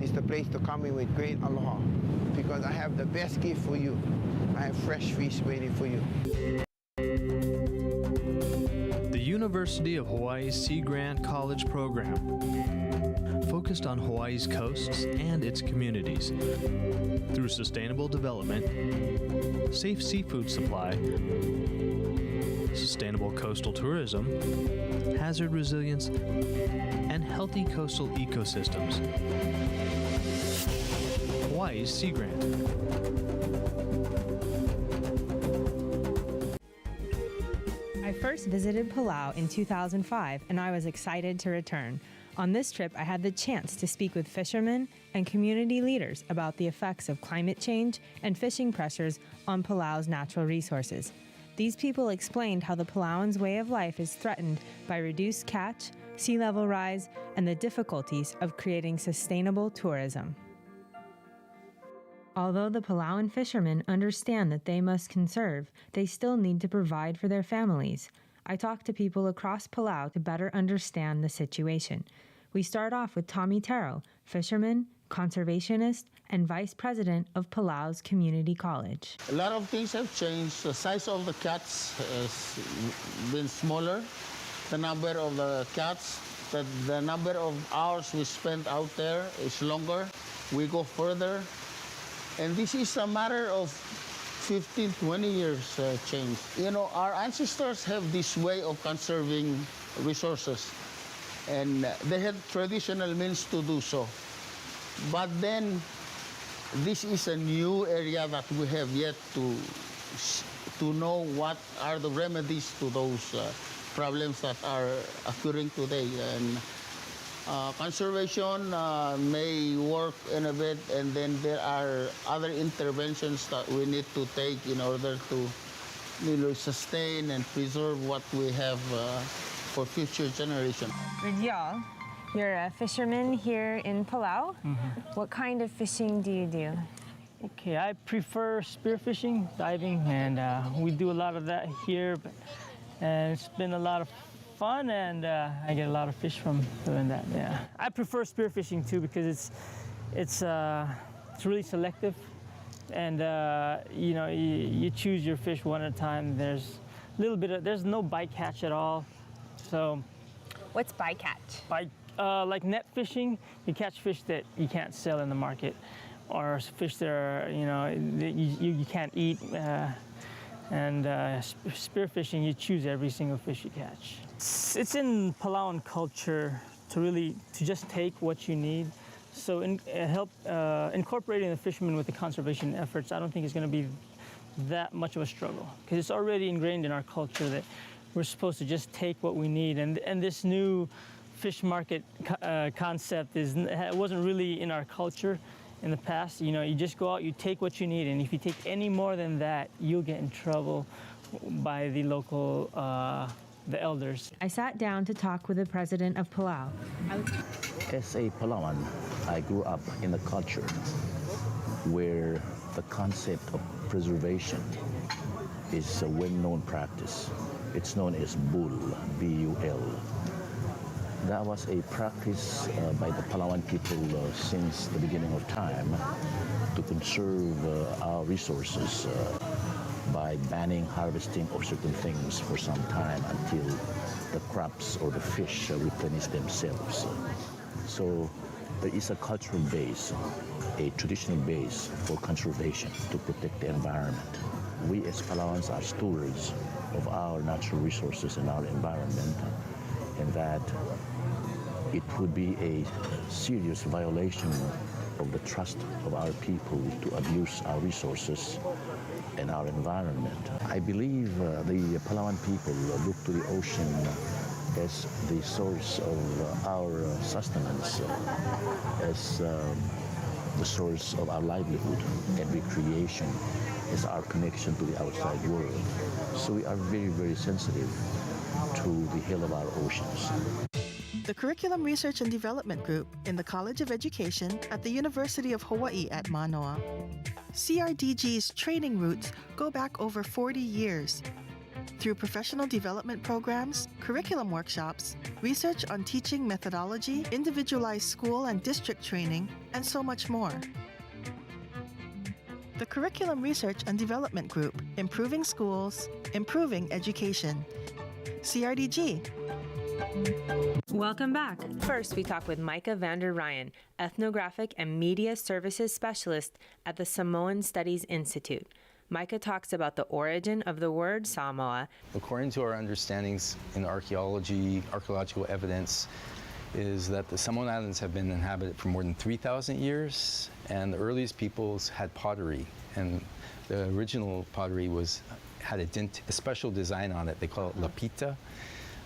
It's the place to come in with great aloha because I have the best gift for you. I have fresh fish waiting for you. The University of Hawaii's Sea Grant College program focused on Hawaii's coasts and its communities through sustainable development, safe seafood supply, sustainable coastal tourism, hazard resilience, and healthy coastal ecosystems. Hawaii's Sea Grant. I first visited Palau in 2005 and I was excited to return. On this trip, I had the chance to speak with fishermen and community leaders about the effects of climate change and fishing pressures on Palau's natural resources. These people explained how the Palauans' way of life is threatened by reduced catch, sea level rise, and the difficulties of creating sustainable tourism. Although the Palauan fishermen understand that they must conserve, they still need to provide for their families. I talked to people across Palau to better understand the situation. We start off with Tommy Taro, fisherman, conservationist, and vice president of Palau's Community College. A lot of things have changed. The size of the cats has been smaller. The number of the cats, the number of hours we spend out there is longer. We go further. And this is a matter of 15, 20 years change. You know, our ancestors have this way of conserving resources, and they had traditional means to do so. But then, this is a new area that we have yet to know what are the remedies to those problems that are occurring today. And conservation may work in a bit, and then there are other interventions that we need to take in order to sustain and preserve what we have for future generation. Ridyal, you're a fisherman here in Palau. What kind of fishing do you do? Okay, I prefer spearfishing, diving, and we do a lot of that here. And it's been a lot of fun, and I get a lot of fish from doing that. Yeah, I prefer spearfishing too because it's really selective, and you know you choose your fish one at a time. There's no bycatch at all. So, What's bycatch? Like net fishing, you catch fish that you can't sell in the market, or fish that are that you can't eat. And spearfishing, you choose every single fish you catch. It's in Palauan culture to just take what you need. So incorporating the fishermen with the conservation efforts, I don't think it's going to be that much of a struggle because it's already ingrained in our culture that we're supposed to just take what we need. And this new fish market concept wasn't really in our culture. In the past, you just go out, you take what you need, and if you take any more than that, you'll get in trouble by the local, the elders. I sat down to talk with the president of Palau. As a Palauan, I grew up in a culture where the concept of preservation is a well-known practice. It's known as Bul, B-U-L. That was a practice by the Palauan people since the beginning of time to conserve our resources by banning harvesting of certain things for some time until the crops or the fish replenish themselves. So there is a cultural base, a traditional base for conservation to protect the environment. We as Palauans are stewards of our natural resources and our environment, and that it would be a serious violation of the trust of our people to abuse our resources and our environment. I believe the Palauan people look to the ocean as the source of our sustenance, as the source of our livelihood and recreation, as our connection to the outside world. So we are very, very sensitive to the health of our oceans. The Curriculum Research and Development Group in the College of Education at the University of Hawaii at Manoa. CRDG's training roots go back over 40 years. Through professional development programs, curriculum workshops, research on teaching methodology, individualized school and district training, and so much more. The Curriculum Research and Development Group, improving schools, improving education. CRDG. Welcome back. First, we talk with Micah Vander Ryan, Ethnographic and Media Services Specialist at the Samoan Studies Institute. Micah talks about the origin of the word Samoa. According to our understandings in archaeological evidence, is that the Samoan Islands have been inhabited for more than 3,000 years, and the earliest peoples had pottery, and the original pottery had a special design on it. They call it lapita.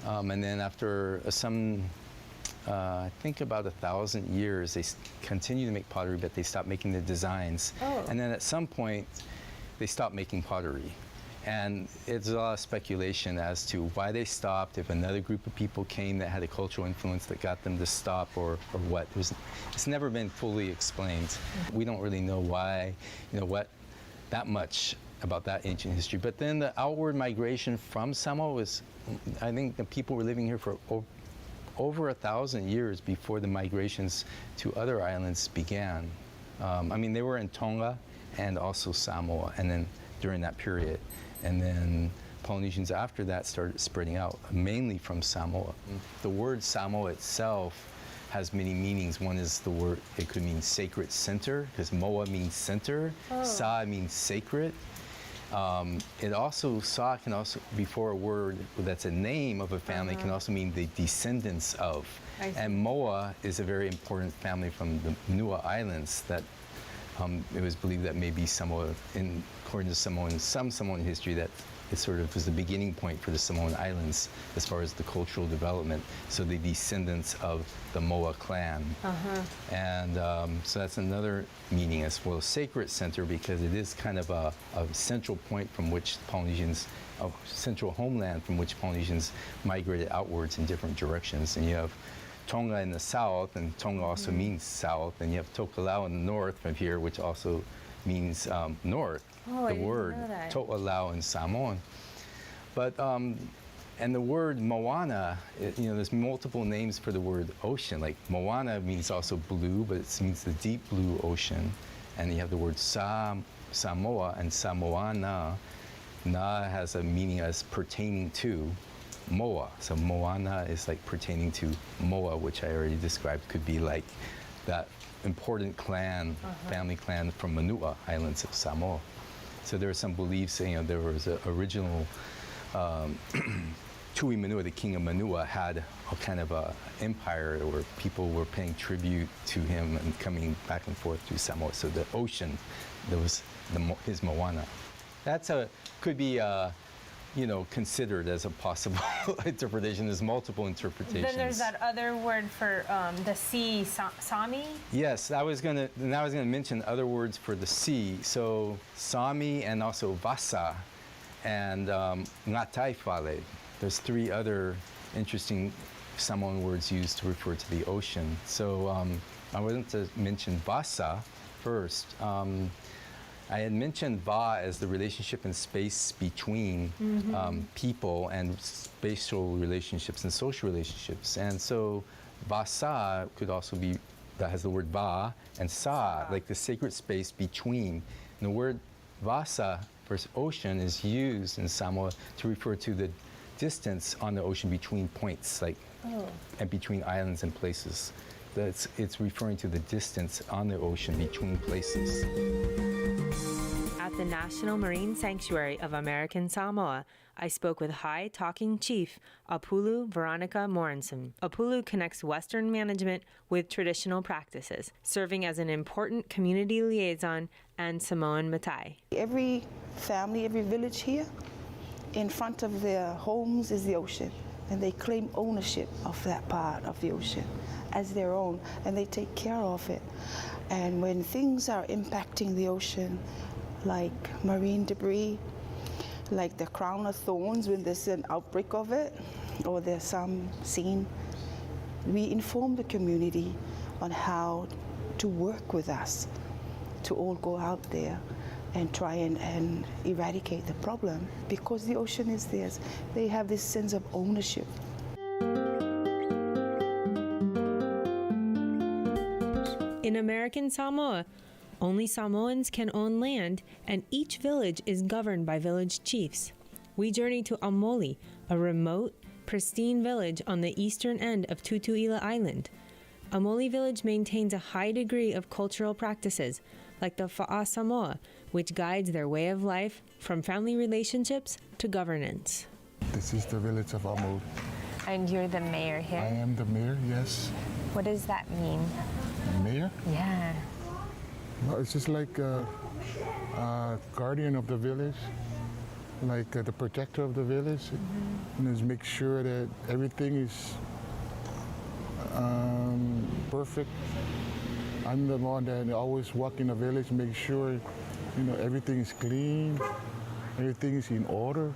And then after I think about 1,000 years, they continue to make pottery, but they stopped making the designs. Oh. And then at some point, they stopped making pottery. And it's a lot of speculation as to why they stopped, if another group of people came that had a cultural influence that got them to stop, or what. It's never been fully explained. We don't really know why, that much about that ancient history. But then the outward migration from Samoa was, I think the people were living here for over 1,000 years before the migrations to other islands began. They were in Tonga and also Samoa, and then during that period. And then Polynesians after that started spreading out, mainly from Samoa. The word Samoa itself has many meanings. One is the word, it could mean sacred center, because moa means center, sa means sacred. Sa can also, before a word that's a name of a family, can also mean the descendants of. And moa is a very important family from the Nua Islands that it was believed that maybe Samoa, according to some Samoan history, that it sort of was the beginning point for the Samoan Islands as far as the cultural development. So the descendants of the Moa clan. And so that's another meaning as well. Sacred center, because it is kind of a central point from which Polynesians, a central homeland from which Polynesians migrated outwards in different directions. And you have Tonga in the south, and Tonga also means south, and you have Tokelau in the north from here, which also means north. The word To'alau in Samoan. But and the word moana, there's multiple names for the word ocean. Like moana means also blue, but it means the deep blue ocean. And you have the word Samoa and Samoana. Na has a meaning as pertaining to Moa. So moana is like pertaining to Moa, which I already described, could be like that important clan, family clan from Manua Islands of Samoa. So there are some beliefs saying there was an original Tui Manua, the king of Manua, had a kind of a empire where people were paying tribute to him and coming back and forth to Samoa. So the ocean, there was his moana. That's could be considered as a possible interpretation. There's multiple interpretations. Then there's that other word for the sea, Sami? Yes, I was gonna mention other words for the sea. So Sami and also Vasa and Ngatai Fale. There's three other interesting Samoan words used to refer to the ocean. So I wanted to mention Vasa first. I had mentioned Va as the relationship in space between people and spatial relationships and social relationships. And so Vasa could also be, that has the word Va, and Sa, like the sacred space between. And the word Vasa for ocean is used in Samoa to refer to the distance on the ocean between points, and between islands and places. It's referring to the distance on the ocean between places. At the National Marine Sanctuary of American Samoa, I spoke with High Talking Chief Apulu Veronica Morenson. Apulu connects Western management with traditional practices, serving as an important community liaison and Samoan Matai. Every family, every village here, in front of their homes is the ocean, and they claim ownership of that part of the ocean as their own, and they take care of it. And when things are impacting the ocean, like marine debris, like the crown of thorns when there's an outbreak of it, or there's some scene, we inform the community on how to work with us, to all go out there and try and eradicate the problem, because the ocean is theirs. They have this sense of ownership. In American Samoa, only Samoans can own land, and each village is governed by village chiefs. We journey to Amoli, a remote, pristine village on the eastern end of Tutuila Island. Amoli village maintains a high degree of cultural practices, like the Fa'a Samoa, which guides their way of life from family relationships to governance. This is the village of Amoli. And you're the mayor here? I am the mayor, yes. What does that mean? Mayor? Yeah. Well, it's just like a guardian of the village, like the protector of the village, and just make sure that everything is perfect. I'm the one that always walk in the village, make sure everything is clean, everything is in order.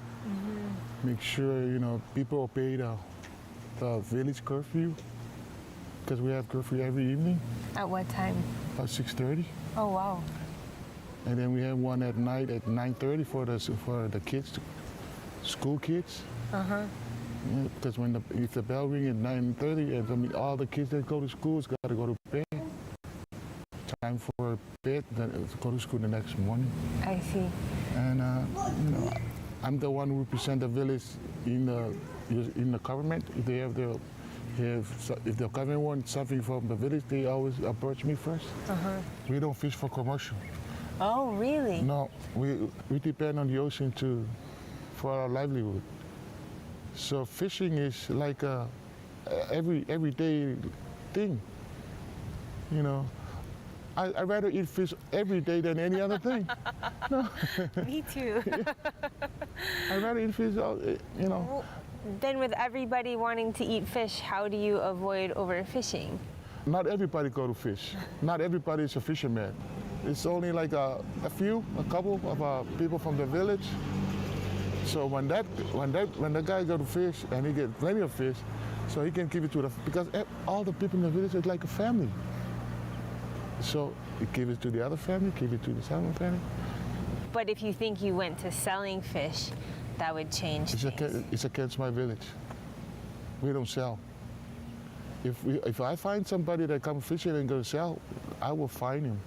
Make sure people obey the village curfew, because we have curfew every evening. At what time? About 6:30. Oh wow. And then we have one at night at 9:30 for the kids, school kids. Because if the bell ring at 9:30, all the kids that go to school got to go to bed. Time for bed, then go to school the next morning. I see. And I'm the one who represents the village in the government. If they have if the government wants something from the village, they always approach me first. We don't fish for commercial. Oh, really? No, we depend on the ocean for our livelihood. So fishing is like a everyday thing. I'd rather eat fish every day than any other thing. No. Me too. I'd rather eat fish, you know. Well, then with everybody wanting to eat fish, how do you avoid overfishing? Not everybody go to fish. Not everybody is a fisherman. It's only like a couple of people from the village. So when the guy go to fish and he get plenty of fish, so he can give it to because all the people in the village is like a family. So he give it to the other family, give it to the second family. But if you think you went to selling fish, that would change things. It's against my village. We don't sell. If I find somebody that come fishing and go sell, I will fine him.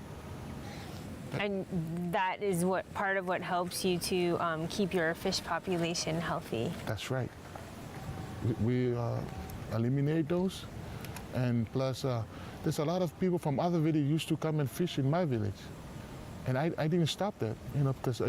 And that is part of what helps you to keep your fish population healthy. That's right. We eliminate those, and plus there's a lot of people from other villages used to come and fish in my village, and I didn't stop that, because